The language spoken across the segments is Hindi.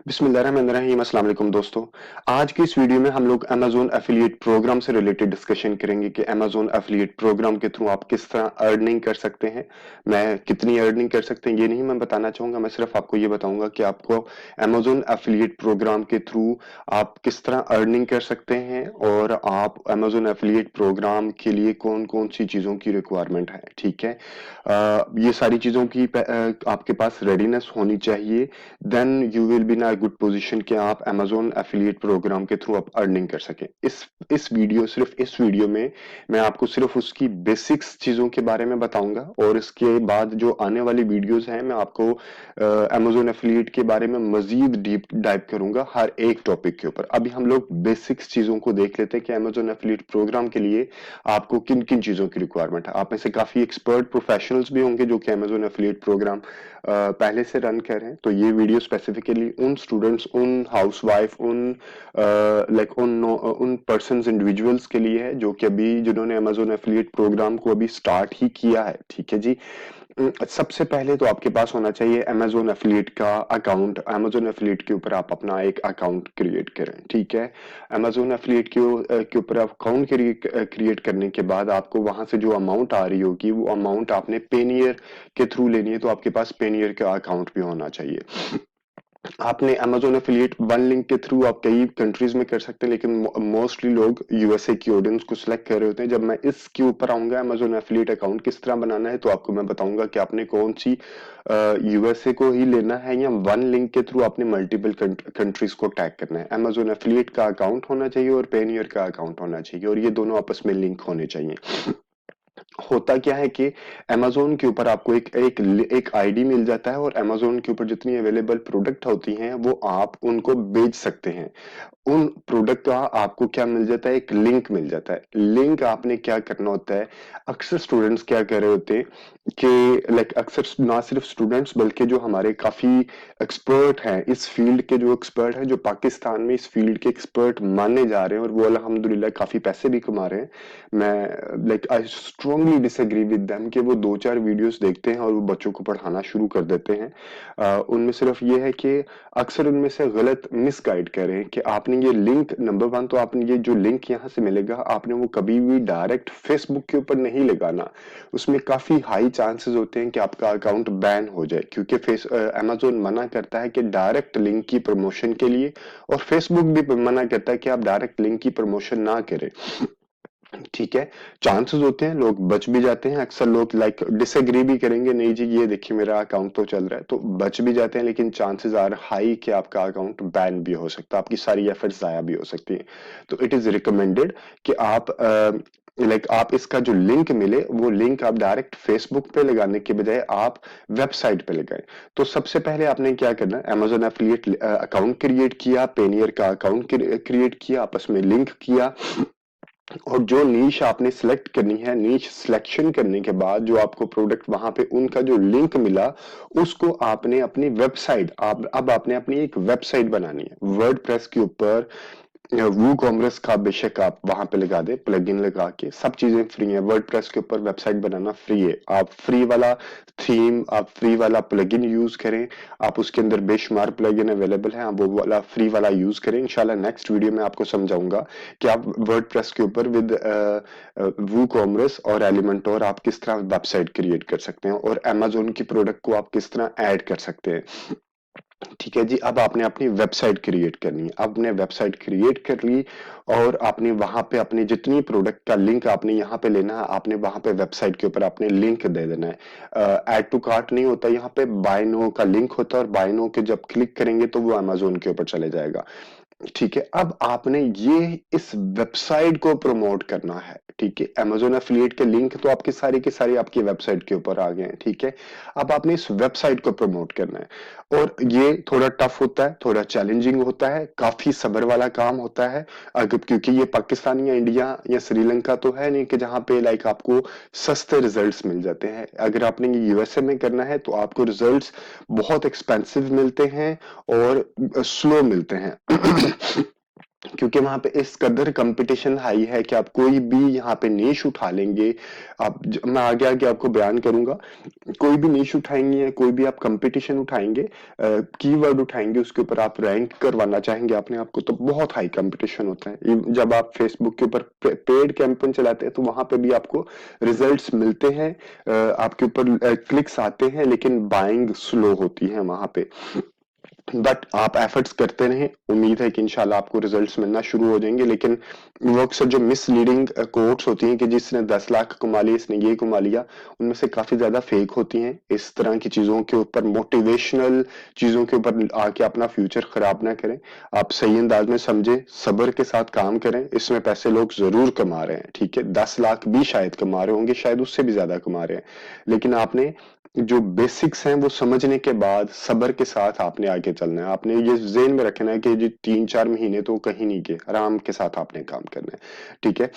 बिस्मिल्लाहिर्रहमानिर्रहीम। अस्सलाम वालेकुम दोस्तों। आज की इस वीडियो में हम लोग अमेज़न एफिलिएट प्रोग्राम से रिलेटेड डिस्कशन करेंगे कि अमेज़न एफिलिएट प्रोग्राम के थ्रू आप किस तरह अर्निंग कर सकते हैं। मैं कितनी अर्निंग कर सकते हैं ये नहीं मैं बताना चाहूँगा, मैं सिर्फ आपको ये बताऊँगा कि आपको अमेज़न एफिलिएट प्रोग्राम के थ्रू आप किस तरह अर्निंग कर सकते हैं और आप अमेज़न एफिलिएट प्रोग्राम के लिए कौन-कौन सी चीज़ों की रिक्वायरमेंट है, ठीक है? ये सारी चीज़ों की आपके पास रेडीनेस होनी चाहिए। Then you will be in a good position कि आप अमेज़न एफिलिएट प्रोग्राम के थ्रू आप अर्निंग कर सकें। इस वीडियो में मैं आपको सिर्फ उसकी बेसिक्स चीज़ों के बारे में बताऊँगा और इसके बाद जो आने वाली वीडियोज़ हैं मैं आपको अमेज़न एफिलिएट के बारे में मज़ीद डीप डाइव करूँगा हर एक टॉपिक के ऊपर। अभी हम लोग बेसिक्स चीज़ों को देख लेते हैं कि अमेज़न एफिलिएट प्रोग्राम के लिए आपको किन-किन चीज़ों की रिक्वायरमेंट है। आप में से काफ़ी एक्सपर्ट प्रोफेशनल्स भी होंगे जो कि अमेज़न एफिलिएट प्रोग्राम पहले से रन कर रहे हैं। तो ये वीडियो स्पेसिफिकली उन स्टूडेंट्स, उन हाउसवाइफ, उन पर्सन्स इंडिविजुअल्स के लिए है जो कि अभी जिन्होंने अमेज़न एफिलिएट प्रोग्राम को अभी स्टार्ट ही किया है, ठीक है जी। सबसे पहले तो आपके पास होना चाहिए अमेज़न एफिलिएट का अकाउंट। अमेज़न एफिलिएट के ऊपर आप अपना एक अकाउंट क्रिएट करें, ठीक है। अमेज़न एफिलिएट के ऊपर आप अकाउंट क्रिएट करने के बाद आपको वहां से जो अमाउंट आ रही होगी वो अमाउंट आपने पेनियर के थ्रू लेनी है, तो आपके पास पेनियर का अकाउंट भी होना चाहिए। आपने अमेज़न एफिलिएट वन लिंक के थ्रू आप कई कंट्रीज में कर सकते हैं, लेकिन मोस्टली लोग यूएसए की ऑडियंस को सिलेक्ट कर रहे होते हैं। जब मैं इसके ऊपर आऊंगा अमेज़न एफिलिएट अकाउंट किस तरह बनाना है, तो आपको मैं बताऊंगा कि आपने कौन सी यूएसए को ही लेना है या वन लिंक के थ्रू आपने मल्टीपल कंट्रीज को टैग करना है। अमेज़न एफिलिएट का अकाउंट होना चाहिए और पेनियर का अकाउंट होना चाहिए और ये दोनों आपस में लिंक होने चाहिए। होता क्या है कि अमेज़न के ऊपर आपको एक आईडी मिल जाता है और अमेज़न के ऊपर जितनी अवेलेबल प्रोडक्ट होती हैं वो आप उनको बेच सकते हैं। उन प्रोडक्ट का आपको क्या मिल जाता है, एक लिंक मिल जाता है। लिंक आपने क्या करना होता है, अक्सर स्टूडेंट्स क्या कर रहे होते हैं कि अक्सर ना सिर्फ स्टूडेंट्स बल्कि जो हमारे काफी एक्सपर्ट हैं इस फील्ड के, जो एक्सपर्ट हैं जो पाकिस्तान में इस फील्ड के एक्सपर्ट माने जा रहे हैं और वो अल्हम्दुलिल्लाह काफी पैसे भी कमा रहे हैं। मैं I strongly disagree with them कि वो 2-4 वीडियोस देखते हैं और वो बच्चों को पढ़ाना शुरू कर देते हैं। उनमें सिर्फ ये है कि अक्सर उनमें से गलत मिसगाइड करें कि आपने ये लिंक, नंबर वन तो आपने ये जो लिंक यहाँ से मिलेगा आपने वो कभी भी डायरेक्ट फेसबुक के ऊपर नहीं लगाना। उसमें काफी हाई चांसेस होते हैं कि आपका अकाउंट बैन हो जाए, क्योंकि अमेज़न मना करता है कि डायरेक्ट लिंक की प्रमोशन के लिए और फेसबुक भी मना करता है कि आप डायरेक्ट लिंक की प्रमोशन ना करें, ठीक है। चांसेस होते हैं लोग बच भी जाते हैं, अक्सर लोग डिसएग्री भी करेंगे, नहीं जी ये देखिए मेरा अकाउंट तो चल रहा है, तो बच भी जाते हैं, लेकिन चांसेस आर हाई कि आपका अकाउंट बैन भी हो सकता है, आपकी सारी एफर्ट्स जाया भी हो सकती हैं। तो इट इज रिकमेंडेड कि आप इसका जो लिंक मिले वो लिंक आप डायरेक्ट फेसबुक पे लगाने के बजाय आप वेबसाइट पे लगाएं। तो सबसे पहले आपने क्या करना है, अमेज़न एफिलिएट अकाउंट क्रिएट किया, पेनियर का अकाउंट क्रिएट किया, आपस में लिंक किया और जो नीश आपने सिलेक्ट करनी है, नीश सिलेक्शन करने के बाद जो आपको प्रोडक्ट वहां पे उनका जो लिंक मिला उसको आपने अपनी वेबसाइट, आप अब आपने अपनी एक वेबसाइट बनानी है वर्डप्रेस के ऊपर। वू कॉमर्स का बेशक आप वहां पे लगा दे, प्लगइन लगा के, सब चीजें फ्री है। वर्डप्रेस के ऊपर वेबसाइट बनाना फ्री है, आप फ्री वाला थीम, आप फ्री वाला प्लगइन यूज करें। आप उसके अंदर बेशुमार प्लगइन अवेलेबल है, आप वो वाला फ्री वाला यूज करें। इंशाल्लाह नेक्स्ट वीडियो में आपको समझाऊंगा कि आप वर्डप्रेस के ऊपर विद वू कॉमर्स और एलिमेंटोर आप किस तरह वेबसाइट क्रिएट कर सकते हैं और अमेज़न की प्रोडक्ट को आप किस तरह ऐड कर सकते हैं, ठीक है जी। अब आपने अपनी वेबसाइट क्रिएट करनी है, आपने वेबसाइट क्रिएट कर ली और आपने वहां पे अपनी जितनी प्रोडक्ट का लिंक आपने यहाँ पे लेना है, आपने वहां पे वेबसाइट के ऊपर आपने लिंक दे देना है। ऐड टू कार्ट नहीं होता, यहाँ पे बाय नो का लिंक होता है और बाय नो के जब क्लिक करेंगे तो वो अमेज़न के ऊपर चले जाएगा, ठीक है। अब आपने ये इस वेबसाइट को प्रमोट करना है, ठीक है। अमेज़न एफिलिएट के लिंक तो आपकी सारी की सारी आपकी वेबसाइट के ऊपर आ गए हैं, ठीक है। अब आपने इस वेबसाइट को प्रमोट करना है और ये थोड़ा टफ होता है, थोड़ा चैलेंजिंग होता है, काफी सब्र वाला काम होता है। अगर क्योंकि ये पाकिस्तान या इंडिया या श्रीलंका तो है नहीं कि जहां पे आपको सस्ते रिजल्ट्स मिल जाते हैं। अगर आपने ये यूएसए में करना है तो आपको रिजल्ट्स बहुत एक्सपेंसिव मिलते हैं और स्लो मिलते हैं। क्योंकि वहां पे इस कदर कंपटीशन हाई है कि आप कोई भी यहाँ पे नीश उठा लेंगे। मैं आगे आगे आपको बयान करूंगा, कोई भी नीश उठाएंगे या कोई भी आप कंपटीशन उठाएंगे, कीवर्ड उठाएंगे, उसके ऊपर आप रैंक करवाना चाहेंगे अपने आप को, तो बहुत हाई कंपटीशन होता है। जब आप फेसबुक के ऊपर पेड कैंपेन चलाते हैं तो वहां पे भी आपको रिजल्ट्स मिलते हैं, आपके ऊपर क्लिक्स आते हैं, लेकिन बाइंग स्लो होती है वहां पे। बट आप एफर्ट्स करते रहें, उम्मीद है कि इंशाल्लाह आपको रिजल्ट्स मिलना शुरू हो जाएंगे। लेकिन वो अक्सर जो मिसलीडिंग कोट्स होती हैं कि जिसने 10 लाख कमा लिए, इसने ये कमा लिया, उनमें से काफी ज्यादा फेक होती हैं। इस तरह की चीजों के ऊपर, मोटिवेशनल चीजों के ऊपर आके अपना फ्यूचर खराब ना करें। आप सही अंदाज में समझे, सब्र के साथ काम करें। इसमें पैसे लोग जरूर कमा रहे हैं, ठीक है, 10 लाख भी शायद कमा रहे होंगे, शायद उससे भी ज्यादा कमा रहे हैं, लेकिन आपने जो बेसिक्स हैं वो समझने के बाद सब्र के साथ आपने आगे चलना है। आपने ये ज़हन में रखना है कि ये 3-4 महीने तो कहीं नहीं गए, आराम के साथ आपने काम करना है, ठीक है।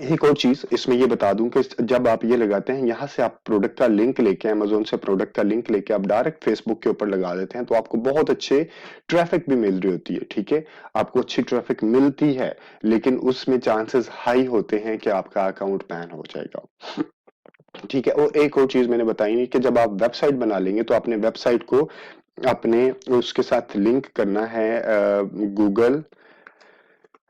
एक और चीज इसमें ये बता दूं कि जब आप ये लगाते हैं, यहाँ से आप प्रोडक्ट का लिंक लेके, अमेजोन से प्रोडक्ट का लिंक लेके आप डायरेक्ट फेसबुक के ऊपर लगा देते हैं, तो आपको बहुत अच्छे ट्रैफिक भी मिल रही होती है, ठीक है। आपको अच्छी ट्रैफिक मिलती है, लेकिन उसमें चांसेस हाई होते हैं कि आपका अकाउंट बैन हो जाएगा, ठीक है। और एक और चीज मैंने बताई नहीं कि जब आप वेबसाइट बना लेंगे तो अपने वेबसाइट को अपने उसके साथ लिंक करना है, गूगल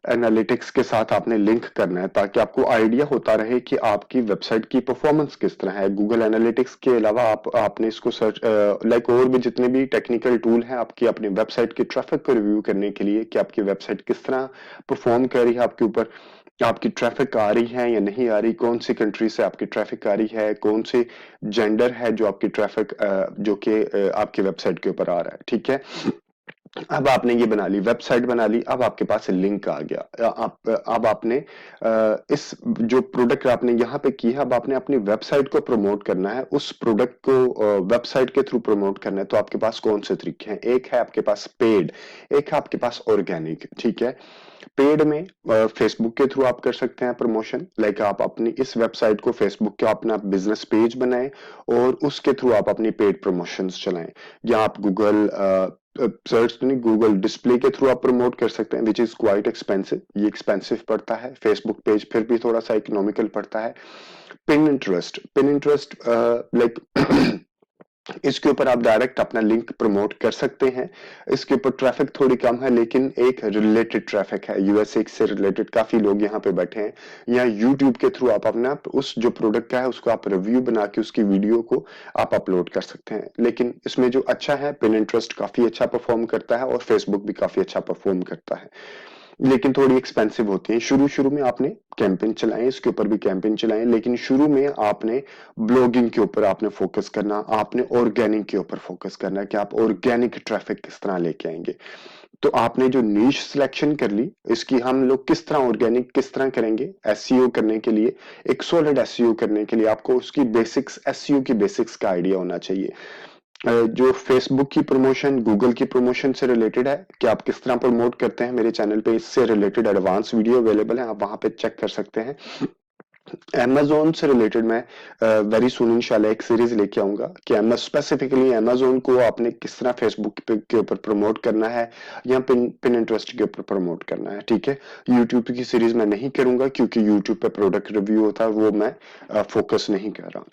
एनालिटिक्स के साथ आपने लिंक करना है, ताकि आपको आइडिया होता रहे कि आपकी वेबसाइट की परफॉर्मेंस किस तरह है। गूगल एनालिटिक्स के अलावा आपने इसको सर्च, लाइक और भी जितने भी टेक्निकल टूल हैं आपकी अपनी वेबसाइट के ट्रैफिक को रिव्यू करने के लिए, कि आपकी वेबसाइट किस तरह परफॉर्म कर रही है आपके ऊपर, आपकी ट्रैफिक आ रही है या नहीं आ रही, कौन सी कंट्री से आपकी ट्रैफिक आ रही है, कौन से जेंडर है जो आपकी ट्रैफिक जो कि आपकी वेबसाइट के ऊपर आ रहा है, ठीक है। अब आपने ये बना ली, वेबसाइट बना ली, अब आपके पास लिंक आ गया। अब आपने इस जो प्रोडक्ट आपने यहाँ पे की है, अब आपने अपनी वेबसाइट को प्रमोट करना है, उस प्रोडक्ट को वेबसाइट के थ्रू प्रमोट करना है। तो आपके पास कौन से तरीके हैं? एक है आपके पास पेड, एक है आपके पास ऑर्गेनिक, ठीक है। पेड में फेसबुक के थ्रू आप कर सकते हैं प्रमोशन, लाइक आप अपनी इस वेबसाइट को फेसबुक का अपना बिजनेस पेज बनाएं और उसके थ्रू आप अपनी पेड प्रमोशंस चलाएं। या आप गूगल सर्च नहीं, गूगल डिस्प्ले के थ्रू आप प्रमोट कर सकते हैं, विच इज क्वाइट एक्सपेंसिव, ये एक्सपेंसिव पड़ता है। फेसबुक पेज फिर भी थोड़ा सा इकोनॉमिकल पड़ता है। पिन इंटरेस्ट लाइक इसके ऊपर आप डायरेक्ट अपना लिंक प्रमोट कर सकते हैं। इसके ऊपर ट्रैफिक थोड़ी कम है, लेकिन एक रिलेटेड ट्रैफिक है, यूएसए से रिलेटेड काफी लोग यहाँ पे बैठे हैं। या यूट्यूब के थ्रू आप अपना उस जो प्रोडक्ट का है उसको आप रिव्यू बना के उसकी वीडियो को आप अपलोड कर सकते हैं। लेकिन इसमें जो अच्छा है, पिन इंटरेस्ट काफी अच्छा परफॉर्म करता है और फेसबुक भी काफी अच्छा परफॉर्म करता है, लेकिन थोड़ी एक्सपेंसिव होती है। शुरू शुरू में आपने कैंपेन चलाएं, इसके ऊपर भी कैंपेन चलाएं, लेकिन शुरू में आपने ब्लॉगिंग के ऊपर आपने फोकस करना, आपने ऑर्गेनिक के ऊपर फोकस करना कि आप ऑर्गेनिक ट्रैफिक किस तरह लेके आएंगे। तो आपने जो नीश सिलेक्शन कर ली, इसकी हम लोग किस तरह ऑर्गेनिक किस तरह करेंगे, एसईओ करने के लिए, एक सॉलिड एसईओ करने के लिए आपको उसकी बेसिक्स, एसईओ की बेसिक्स का आइडिया होना चाहिए। जो फेसबुक की प्रमोशन, गूगल की प्रमोशन से रिलेटेड है कि आप किस तरह प्रमोट करते हैं, मेरे चैनल पे इससे रिलेटेड एडवांस वीडियो अवेलेबल है, आप वहां पे चेक कर सकते हैं। Amazon से रिलेटेड मैं वेरी सुन इंशाल्लाह एक सीरीज लेके आऊंगा कि स्पेसिफिकली Amazon को आपने किस तरह फेसबुक के ऊपर प्रमोट करना है या पिन इंटरेस्ट के ऊपर प्रमोट करना है, ठीक है। यूट्यूब की सीरीज मैं नहीं करूंगा क्योंकि यूट्यूब पे प्रोडक्ट रिव्यू होता है, वो मैं फोकस नहीं कर रहा।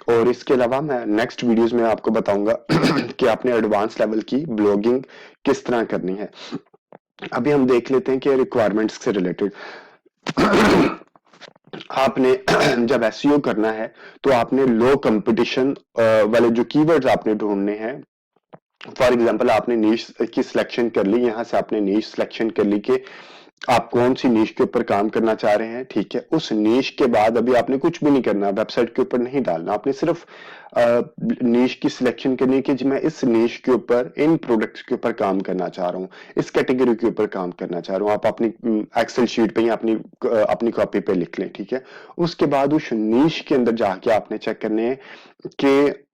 और इसके अलावा मैं नेक्स्ट वीडियोस में आपको बताऊंगा कि आपने एडवांस लेवल की ब्लॉगिंग किस तरह करनी है। अभी हम देख लेते हैं कि रिक्वायरमेंट्स से रिलेटेड आपने जब एसईओ करना है तो आपने लो कंपटीशन वाले जो कीवर्ड्स आपने ढूंढने हैं। फॉर एग्जांपल आपने नीश की सिलेक्शन कर ली, यहां से आपने नीश सिलेक्शन कर ली कि आप कौन सी नीश के ऊपर काम करना चाह रहे हैं, ठीक है। उस नीश के बाद अभी आपने कुछ भी नहीं करना, वेबसाइट के ऊपर नहीं डालना, आपने सिर्फ नीश की सिलेक्शन करनी कि मैं इस नीश के ऊपर, इन प्रोडक्ट्स के ऊपर काम करना चाह रहा हूँ, इस कैटेगरी के ऊपर काम करना चाह रहा हूँ। आप अपनी एक्सेल शीट पे या अपनी कॉपी पे लिख लें, ठीक है। उसके बाद उस नीश के अंदर जाके आपने चेक करने हैं कि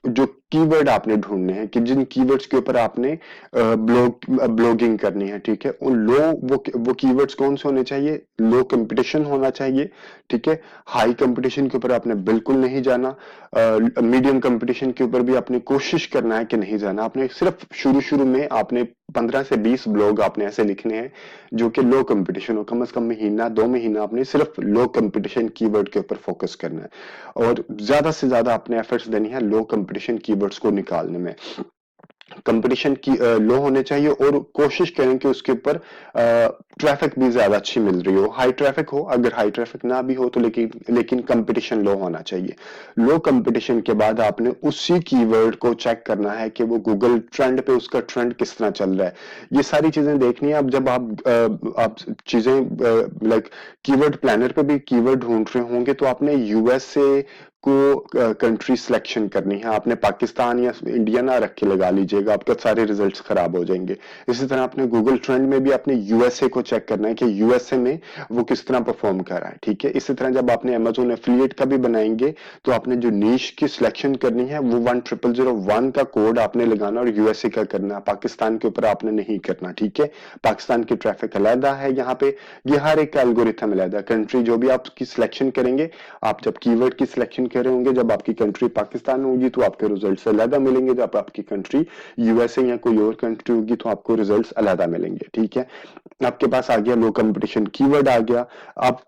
जो कीवर्ड आपने ढूंढने हैं कि जिन कीवर्ड्स के ऊपर आपने ब्लॉगिंग करनी है, ठीक है। उन लो वो कीवर्ड्स कौन से होने चाहिए? लो कंपटीशन होना चाहिए, ठीक है। हाई कंपटीशन के ऊपर आपने बिल्कुल नहीं जाना, मीडियम कंपटीशन के ऊपर भी आपने कोशिश करना है कि नहीं जाना। आपने सिर्फ शुरू शुरू में आपने 15 से 20 ब्लॉग आपने ऐसे लिखने हैं जो कि लो कंपटीशन हो, कम से कम महीना 2 महीना आपने सिर्फ लो कंपटीशन कीवर्ड के ऊपर फोकस करना है और ज्यादा से ज्यादा आपने एफर्ट्स देनी है लो कंपटीशन कीवर्ड्स को निकालने में। कंपटीशन की लो होने चाहिए और कोशिश करें कि उसके ऊपर ट्रैफिक भी ज्यादा अच्छी मिल रही हो, हाई ट्रैफिक हो, अगर हाई ट्रैफिक ना भी हो तो लेकिन कंपटीशन लो होना चाहिए। लो कंपटीशन के बाद आपने उसी कीवर्ड को चेक करना है कि वो गूगल ट्रेंड पे उसका ट्रेंड किस तरह चल रहा है। ये सारी चीजें देखनी है। अब जब आप चीजें लाइक कीवर्ड प्लानर पे भी कीवर्ड ढूंढ रहे होंगे तो आपने यूएसए को कंट्री सिलेक्शन करनी है, आपने पाकिस्तान या इंडिया ना रख के लगा लीजिएगा, आपके सारे रिजल्ट्स खराब हो जाएंगे। इसी तरह आपने गूगल ट्रेंड में भी अपने यूएसए को चेक करना है कि यूएसए में वो किस तरह परफॉर्म कर रहा है, ठीक है। इसी तरह जब आपने अमेजोन एफिलिएट का भी बनाएंगे तो आपने जो नीश की सिलेक्शन करनी है वो 10001 का कोड आपने लगाना और यूएसए का करना, पाकिस्तान के ऊपर आपने नहीं करना, ठीक है। पाकिस्तान की ट्रैफिक अलग है यहाँ पे, ये हर एक एल्गोरिथम अलग है। कंट्री जो भी आपकी सिलेक्शन करेंगे, आप जब कीवर्ड की सिलेक्शन कर रहे होंगे, जब आपकी कंट्री पाकिस्तान होगी तो आपके रिजल्ट्स अलग मिलेंगे, जब आपकी कंट्री यूएसए या कोई और कंट्री होगी तो आपको रिजल्ट्स अलग मिलेंगे, ठीक है। आपके पास आ गया लो कंपटीशन कीवर्ड आ गया। आप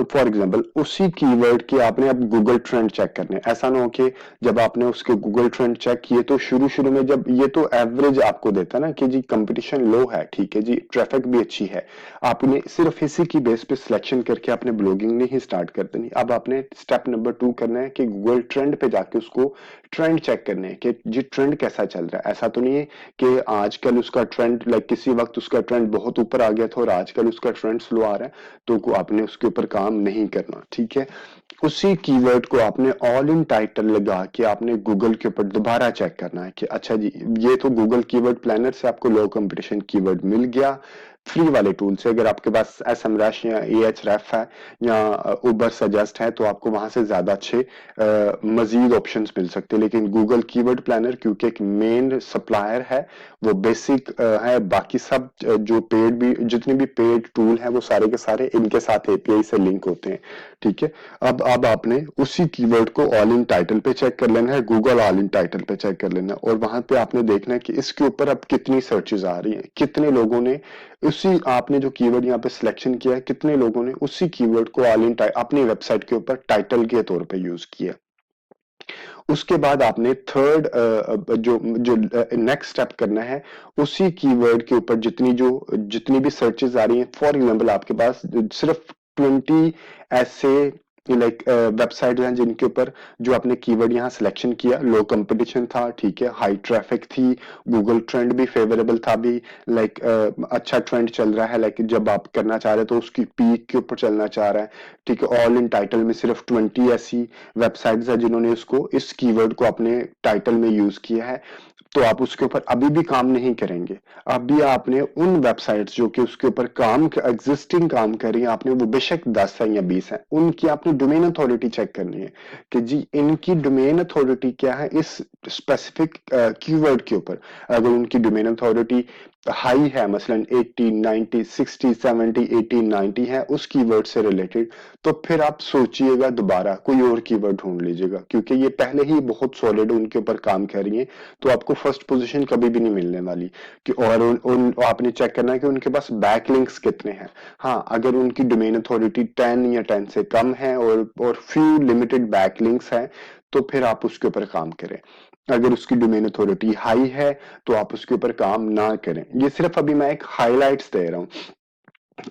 फॉर एग्जांपल उसी कीवर्ड के आपने अब गूगल ट्रेंड चेक करने, ऐसा ना हो कि जब आपने उसके गूगल ट्रेंड चेक किए तो शुरू में जब ये तो एवरेज आपको देता है ना कि जी कंपटीशन लो है, ठीक है जी, ट्रैफिक भी अच्छी है, आपने सिर्फ इसी की बेस पे सिलेक्शन करके आपने ब्लॉगिंग नहीं स्टार्ट कर देनी। अब आपने स्टेप नंबर 2 करना है कि गूगल ट्रेंड पे जाके उसको ट्रेंड चेक करने हैं कि जी ट्रेंड कैसा चल रहा है। ऐसा तो नहीं है कि आजकल उसका ट्रेंड लाइक किसी वक्त उसका ट्रेंड बहुत ऊपर आ गया था और आजकल उसका ट्रेंड स्लो आ रहा है तो आपने उसके ऊपर काम नहीं करना, ठीक है। उसी कीवर्ड को आपने ऑल इन टाइटल लगा के आपने गूगल के ऊपर दोबारा चेक करना है कि अच्छा जी ये तो गूगल कीवर्ड प्लानर से आपको लो कंपटीशन कीवर्ड मिल गया फ्री वाले टूल से। अगर आपके पास SEMrush या Ahref है या उबर सजेस्ट है तो आपको वहां से ज्यादा अच्छे मजीद ऑप्शंस मिल सकते हैं। लेकिन गूगल कीवर्ड प्लानर क्योंकि एक मेन सप्लायर है, वो बेसिक है, बाकी सब जो पेड भी जितने भी पेड टूल है वो सारे के सारे इनके साथ API से लिंक होते हैं, ठीक है। अब आपने उसी कीवर्ड को ऑल इन टाइटल पे चेक कर लेना है, गूगल ऑल इन टाइटल पे चेक कर लेना है और वहां पे आपने देखना है कि इसके ऊपर अब कितनी सर्चेज आ रही हैं, कितने लोगों ने उसी आपने जो कीवर्ड यहाँ पे सिलेक्शन किया है, कितने लोगों ने उसी कीवर्ड को ऑल इन अपनी वेबसाइट के ऊपर टाइटल के तौर पे यूज किया। उसके बाद आपने थर्ड जो जो नेक्स्ट स्टेप करना है, उसी कीवर्ड के ऊपर जितनी भी सर्चेज आ रही हैं, फॉर एग्जांपल आपके पास सिर्फ 20 ऐसे लाइक वेबसाइट हैं जिनके ऊपर जो आपने कीवर्ड यहाँ सिलेक्शन किया, लो कंपटीशन था, ठीक है, हाई ट्रैफिक थी, गूगल ट्रेंड भी फेवरेबल था, भी लाइक अच्छा ट्रेंड चल रहा है, लाइक जब आप करना चाह रहे हो तो उसकी पीक के ऊपर चलना चाह रहा है, ठीक है। ऑल इन टाइटल में सिर्फ 20 ऐसी वेबसाइट्स है जिन्होंने उसको इस कीवर्ड को अपने टाइटल में यूज किया है, तो आप उसके ऊपर अभी भी काम नहीं करेंगे। अभी आपने उन वेबसाइट्स जो कि उसके ऊपर एग्जिस्टिंग काम कर रही है, आपने वो बेशक 10 है या 20 है, उनकी आपने डोमेन अथॉरिटी चेक करनी है कि जी इनकी डोमेन अथॉरिटी क्या है इस स्पेसिफिक कीवर्ड के ऊपर। अगर उनकी डोमेन अथॉरिटी हाई है, मसलन 80 90 60 70 80 90 है उस कीवर्ड से रिलेटेड, तो फिर आप सोचिएगा दोबारा कोई और कीवर्ड ढूंढ लीजिएगा, क्योंकि ये पहले ही बहुत सॉलिड उनके ऊपर काम कर रही है तो आपको फर्स्ट पोजीशन कभी भी नहीं मिलने वाली। कि और आपने चेक करना है कि उनके पास बैकलिंक्स कितने हैं। हाँ, अगर उनकी डोमेन अथॉरिटी 10 या 10 से कम है और फ्यू लिमिटेड बैकलिंक्स है तो फिर आप उसके ऊपर काम करें। अगर उसकी डोमेन अथॉरिटी हाई है तो आप उसके ऊपर काम ना करें। ये सिर्फ अभी मैं एक हाइलाइट्स दे रहा हूँ,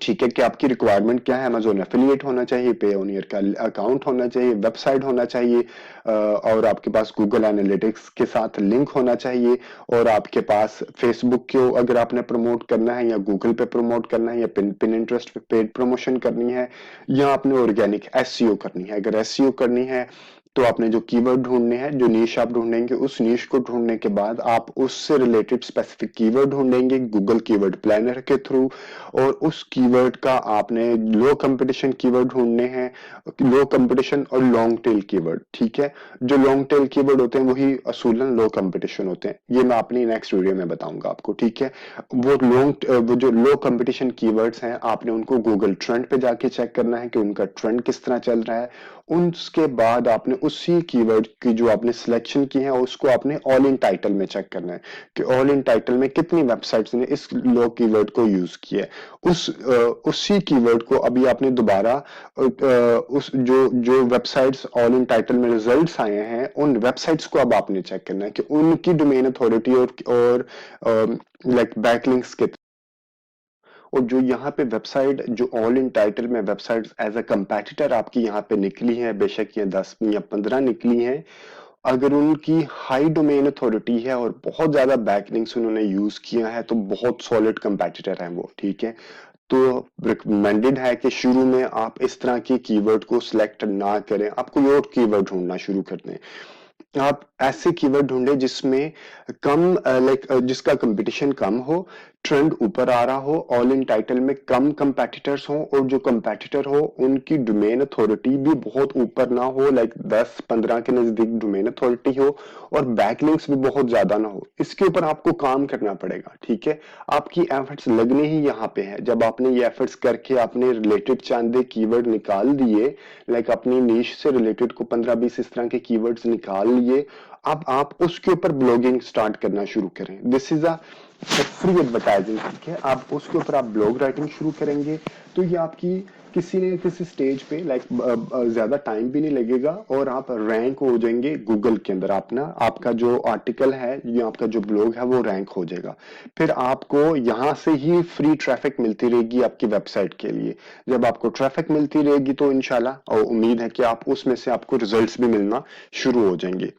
ठीक है, कि आपकी रिक्वायरमेंट क्या है। अमेजोन एफिलिएट होना चाहिए, पेओनियर का अकाउंट होना चाहिए, वेबसाइट होना चाहिए और आपके पास गूगल एनालिटिक्स के साथ लिंक होना चाहिए और आपके पास फेसबुक को अगर आपने प्रमोट करना है या गूगल पे प्रमोट करना है या पिनिंटरेस्ट पे पेड प्रमोशन करनी है या आपने ऑर्गेनिक एसईओ करनी है। अगर एसईओ करनी है तो आपने जो कीवर्ड ढूंढने हैं, जो नीश आप ढूंढेंगे, उस नीश को ढूंढने के बाद आप उससे रिलेटेड स्पेसिफिक कीवर्ड ढूंढेंगे गूगल कीवर्ड प्लानर के थ्रू और उस कीवर्ड का आपने लो कंपटीशन कीवर्ड ढूंढने हैं, लो कंपटीशन और लॉन्ग टेल कीवर्ड, ठीक है। जो लॉन्ग टेल कीवर्ड होते हैं वही असूलन लो कंपटीशन होते हैं, ये मैं अपनी नेक्स्ट वीडियो में बताऊंगा आपको, ठीक है। वो जो लो कंपटीशन कीवर्ड्स हैं आपने उनको गूगल ट्रेंड पे जाके चेक करना है कि उनका ट्रेंड किस तरह चल रहा है। उसके बाद आपने उसी कीवर्ड की जो आपने सिलेक्शन की है उसको आपने ऑल इन टाइटल में चेक करना है कि ऑल इन टाइटल में कितनी वेबसाइट्स ने इस लो कीवर्ड को यूज किया है। उसी कीवर्ड को अभी आपने दोबारा उस जो जो वेबसाइट्स ऑल इन टाइटल में रिजल्ट्स आए हैं उन वेबसाइट्स को अब आपने चेक करना है कि उनकी डोमेन अथॉरिटी और लाइक बैकलिंक्स कितने, और जो यहाँ पे वेबसाइट जो ऑल इन टाइटल में वेबसाइट एज अ कंपैटिटर आपकी यहाँ पे निकली है, बेशक ये 10 या 15 निकली हैं, अगर उनकी हाई डोमेन अथॉरिटी है और बहुत ज्यादा बैकलिंक्स उन्होंने यूज किया है तो बहुत सॉलिड कंपैटिटर है वो, ठीक है। तो रिकमेंडेड है कि शुरू में आप इस तरह के कीवर्ड को सिलेक्ट ना करें, आप कोई और कीवर्ड ढूंढना शुरू कर दें। आप ऐसे कीवर्ड ढूंढे जिसमें कम जिसका कंपटीशन कम हो, ट्रेंड ऊपर आ रहा हो, ऑल इन टाइटल में कम कंपेटिटर्स हो और जो कंपेटिटर हो उनकी डोमेन अथॉरिटी भी बहुत ऊपर ना हो, लाइक 10-15 के नजदीक डोमेन अथॉरिटी हो और बैकलिंक्स भी बहुत ज्यादा ना हो। इसके ऊपर आपको काम करना पड़ेगा, ठीक है। आपकी एफर्ट्स लगने ही यहाँ पे है। जब आपने ये एफर्ट्स करके आपने रिलेटेड चंद कीवर्ड निकाल दिए, लाइक अपनी नीश से रिलेटेड को 15-20 इस तरह के कीवर्ड्स निकाल लिए, अब आप उसके ऊपर ब्लॉगिंग स्टार्ट करना शुरू करें। This is a free advertising, ठीक है। आप उसके ऊपर आप ब्लॉग राइटिंग शुरू करेंगे तो ये आपकी किसी न किसी स्टेज पे लाइक ज्यादा टाइम भी नहीं लगेगा और आप रैंक हो जाएंगे गूगल के अंदर। आप ना आपका जो आर्टिकल है या आपका जो ब्लॉग है वो रैंक हो जाएगा। फिर आपको यहां से ही फ्री ट्रैफिक मिलती रहेगी आपकी वेबसाइट के लिए। जब आपको ट्रैफिक मिलती रहेगी तो इंशाल्लाह और उम्मीद है कि आप उसमें से आपको रिजल्ट्स भी मिलना शुरू हो जाएंगे,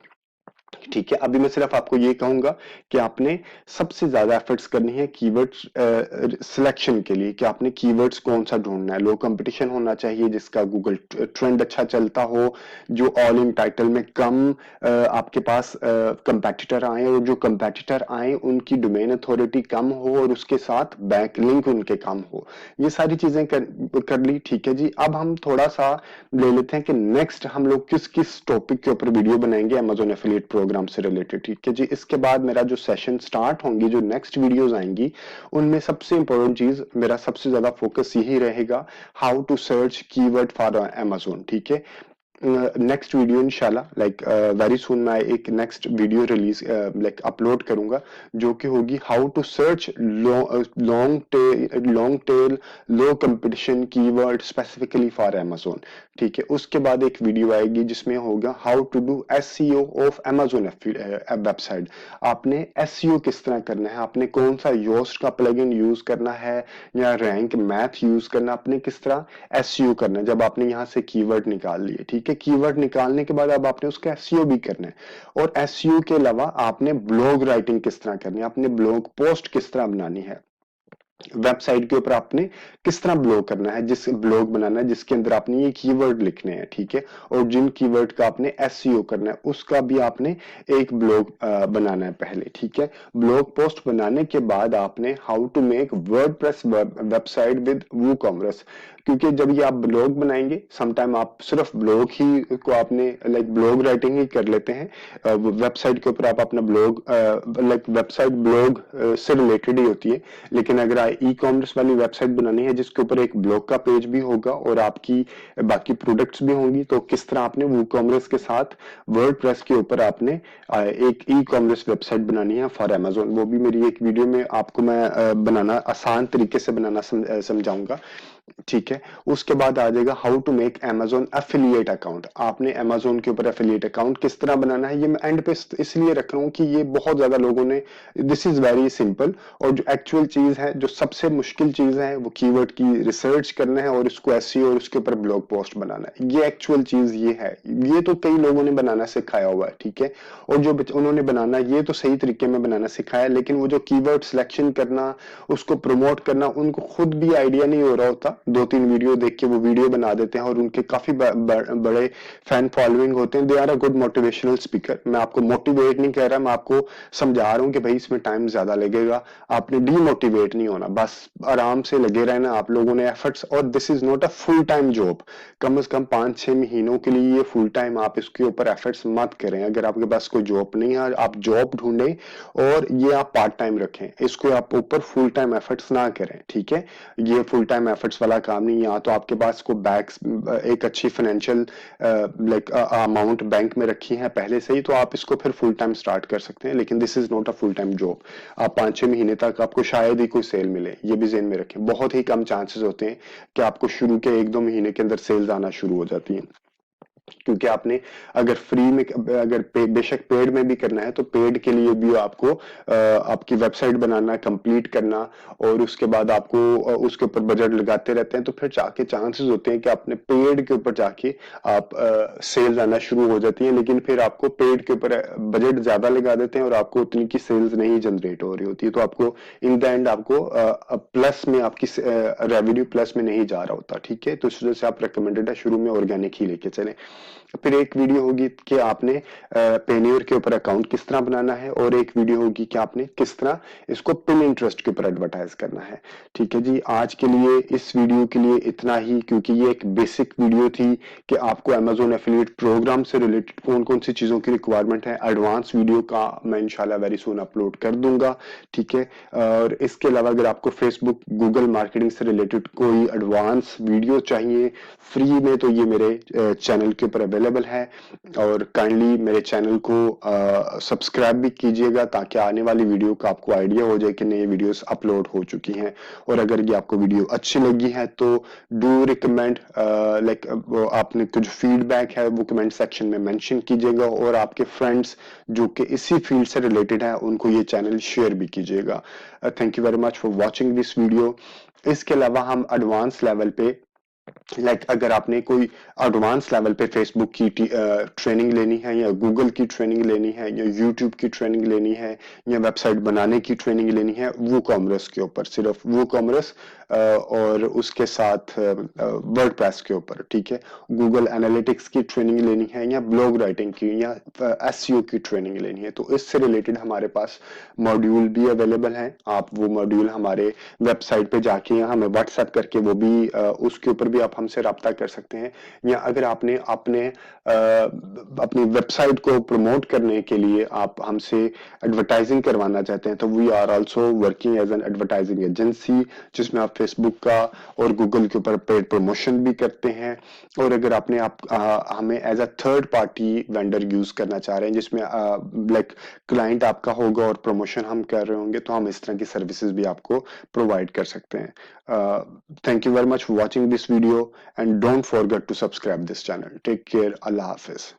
ठीक है। अभी मैं सिर्फ आपको ये कहूंगा कि आपने सबसे ज्यादा एफर्ट्स करनी है कीवर्ड सिलेक्शन के लिए कि आपने कीवर्ड्स कौन सा ढूंढना है। लो कंपटीशन होना चाहिए, जिसका गूगल ट्रेंड अच्छा चलता हो, जो ऑल इन टाइटल में कम आपके पास कंपेटिटर आए और जो कंपेटिटर आए उनकी डोमेन अथॉरिटी कम हो और उसके साथ बैकलिंक उनके कम हो। ये सारी चीजें कर ली, ठीक है जी। अब हम थोड़ा सा ले लेते हैं कि नेक्स्ट हम लोग किस किस टॉपिक के ऊपर वीडियो बनाएंगे अमेजोन एफिलिएट प्रोग्राम से रिलेटेड, ठीक है जी। इसके बाद मेरा जो सेशन स्टार्ट होंगी, जो नेक्स्ट वीडियोस आएंगी, उनमें सबसे इंपॉर्टेंट चीज मेरा सबसे ज्यादा फोकस यही रहेगा, how to search keyword for Amazon, ठीक है। नेक्स्ट वीडियो इंशाल्लाह लाइक वेरी सून मैं एक next video release like upload करूंगा जो कि होगी how to search long tail low competition keyword specifically for Amazon, ठीक है। उसके बाद एक वीडियो आएगी जिसमें होगा how to do SEO of Amazon website. आपने एसईओ किस तरह करना है, आपने कौन सा योस्ट का प्लगइन यूज करना है या रैंक मैथ यूज करना, आपने किस तरह एसईओ करना है जब आपने यहां से कीवर्ड निकाल लिए, ठीक है। कीवर्ड निकालने के बाद अब आपने उसका एसईओ भी करना है और एसईओ के अलावा आपने ब्लॉग राइटिंग किस तरह करनी है, आपने ब्लॉग पोस्ट किस तरह बनानी है, वेबसाइट के ऊपर आपने किस तरह ब्लॉग करना है, जिस ब्लॉग बनाना है जिसके अंदर आपने ये कीवर्ड लिखने हैं, ठीक है। और जिन कीवर्ड का आपने एसईओ करना है उसका भी आपने एक ब्लॉग बनाना है पहले, ठीक है। ब्लॉग पोस्ट बनाने के बाद आपने how to make WordPress website with WooCommerce, क्योंकि जब ये आप ब्लॉग बनाएंगे समटाइम आप सिर्फ ब्लॉग ही को आपने लाइक ब्लॉग राइटिंग ही कर लेते हैं, वेबसाइट के ऊपर आप अपना ब्लॉग लाइक वेबसाइट ब्लॉग से रिलेटेड ही होती है। लेकिन अगर ई कॉमर्स वाली वेबसाइट बनानी है जिसके ऊपर एक ब्लॉग का पेज भी होगा और आपकी बाकी प्रोडक्ट्स भी होंगी, तो किस तरह आपने वो कॉमर्स के साथ वर्डप्रेस के ऊपर आपने एक ई कॉमर्स वेबसाइट बनानी है फॉर अमेजोन, वो भी मेरी एक वीडियो में आपको मैं बनाना आसान तरीके से बनाना समझाऊंगा, ठीक है। उसके बाद आ जाएगा how to make Amazon affiliate account. आपने अमेजोन के ऊपर एफिलिएट अकाउंट किस तरह बनाना है, ये मैं एंड पे इसलिए रख रहा हूं कि ये बहुत ज्यादा लोगों ने, दिस इज वेरी सिंपल, और जो एक्चुअल चीज है, जो सबसे मुश्किल चीज है वो कीवर्ड की रिसर्च करना है और इसको एसईओ और उसके ऊपर ब्लॉग पोस्ट बनाना है। ये एक्चुअल चीज ये है, ये तो कई लोगों ने बनाना सिखाया हुआ है, ठीक है। और जो उन्होंने बनाना ये तो सही तरीके में बनाना सिखाया, लेकिन वो जो कीवर्ड सिलेक्शन करना, उसको प्रमोट करना, उनको खुद भी आइडिया नहीं हो रहा होता। 2-3 वीडियो देख के वो वीडियो बना देते हैं और उनके काफी बड़े फैन फॉलोइंग होते हैं। They are a good motivational speaker. मैं आपको मोटिवेट नहीं कह रहा, मैं आपको समझा रहा हूं कि भाई इसमें टाइम ज्यादा लगेगा, आपने डीमोटिवेट नहीं होना बस आराम से लगे रहना आप लोगों ने एफर्ट्स, और this is not a full time job. कम से कम 5-6 महीनों के लिए ये फुल टाइम आप इसके ऊपर एफर्ट्स मत करें। अगर आपके पास कोई जॉब नहीं है, आप जॉब ढूंढें और ये आप पार्ट टाइम रखें, इसको आप ऊपर फुल टाइम एफर्ट्स ना करें, ठीक है। ये फुल टाइम एफर्ट्स वाला काम नहीं है। या तो आपके पास को बैक्स एक अच्छी फाइनेंशियल लाइक अमाउंट बैंक में रखी है पहले से ही, तो आप इसको फिर फुल टाइम स्टार्ट कर सकते हैं, लेकिन this is not a full time job. आप 5-6 महीने तक आपको शायद ही कोई सेल मिले, ये भी ज़हन में रखें। बहुत ही कम चांसेस होते हैं कि आपको शुरू के 1-2 महीने के अंदर सेल्स आना शुरू हो जाती हैं, क्योंकि आपने अगर फ्री में, अगर बेशक पेड में भी करना है तो पेड के लिए भी आपको आपकी वेबसाइट बनाना, कंप्लीट करना, और उसके बाद आपको उसके ऊपर बजट लगाते रहते हैं, तो फिर जाके चांसेस होते हैं कि आपने पेड के ऊपर जाके आप सेल्स आना शुरू हो जाती है, लेकिन फिर आपको पेड के ऊपर बजट ज्यादा लगा देते हैं और आपको उतनी की सेल्स नहीं जनरेट हो रही होती है, तो आपको इन द एंड आपको प्लस में आपकी रेवेन्यू प्लस में नहीं जा रहा होता, ठीक है। तो इस वजह से आप रिकमेंडेड है शुरू में ऑर्गेनिक ही लेके चलें। फिर एक वीडियो होगी कि आपने पेनियर के ऊपर अकाउंट किस तरह बनाना है, और एक वीडियो होगी कि आपने किस तरह इसको पिनिंटरेस्ट के ऊपर एडवर्टाइज करना है, ठीक है जी। आज के लिए इस वीडियो के लिए इतना ही, क्योंकि ये एक बेसिक वीडियो थी कि आपको अमेजोन एफिलिएट प्रोग्राम से रिलेटेड कौन कौन सी चीजों की रिक्वायरमेंट है। एडवांस वीडियो का मैं इंशाल्लाह वेरी सून अपलोड कर दूंगा, ठीक है। और इसके अलावा अगर आपको फेसबुक गूगल मार्केटिंग से रिलेटेड कोई एडवांस वीडियो चाहिए फ्री में, तो ये मेरे चैनल के ऊपर अवेलेबल है। और काइंडली मेरे चैनल को सब्सक्राइब भी कीजिएगा, ताकि आने वाली वीडियो का आपको आइडिया हो जाए कि नई वीडियोस अपलोड हो चुकी हैं। और अगर ये आपको वीडियो अच्छी लगी है तो डू रिकमेंड, लाइक आपने कुछ फीडबैक है वो कमेंट सेक्शन में मेंशन कीजिएगा, और आपके फ्रेंड्स जो कि इसी फील्ड से रिलेटेड है उनको ये चैनल शेयर भी कीजिएगा। Thank you very much for watching this video. इसके अलावा हम एडवांस लेवल पे, अगर आपने कोई एडवांस लेवल पे फेसबुक की ट्रेनिंग लेनी है, या गूगल की ट्रेनिंग लेनी है, या यूट्यूब की ट्रेनिंग लेनी है, या वेबसाइट बनाने की ट्रेनिंग लेनी है वो कॉमर्स के ऊपर, सिर्फ वो कॉमर्स और उसके साथ वर्डप्रेस के ऊपर, ठीक है। गूगल एनालिटिक्स की ट्रेनिंग लेनी है, या ब्लॉग राइटिंग की, या एसईओ की ट्रेनिंग लेनी है, तो इससे रिलेटेड हमारे पास मॉड्यूल भी अवेलेबल हैं। आप वो मॉड्यूल हमारे वेबसाइट पे जाके या हमें व्हाट्सएप करके वो भी उसके ऊपर भी आप हमसे रब्ता कर सकते हैं। या अगर आपने अपने अपनी वेबसाइट को प्रमोट करने के लिए आप हमसे एडवर्टाइजिंग करवाना चाहते हैं, तो we are also working as an advertising agency, जिसमें आप फेसबुक का और गूगल के ऊपर पेड प्रमोशन भी करते हैं। और अगर आपने हमें as a third party vendor use करना चाह रहे हैं, जिसमें लाइक क्लाइंट आपका होगा और प्रमोशन हम कर रहे होंगे, तो हम इस तरह की सर्विसेज भी आपको प्रोवाइड कर सकते हैं। Thank you very much for watching this video, and don't forget to subscribe this channel. Take care. Allah Hafiz.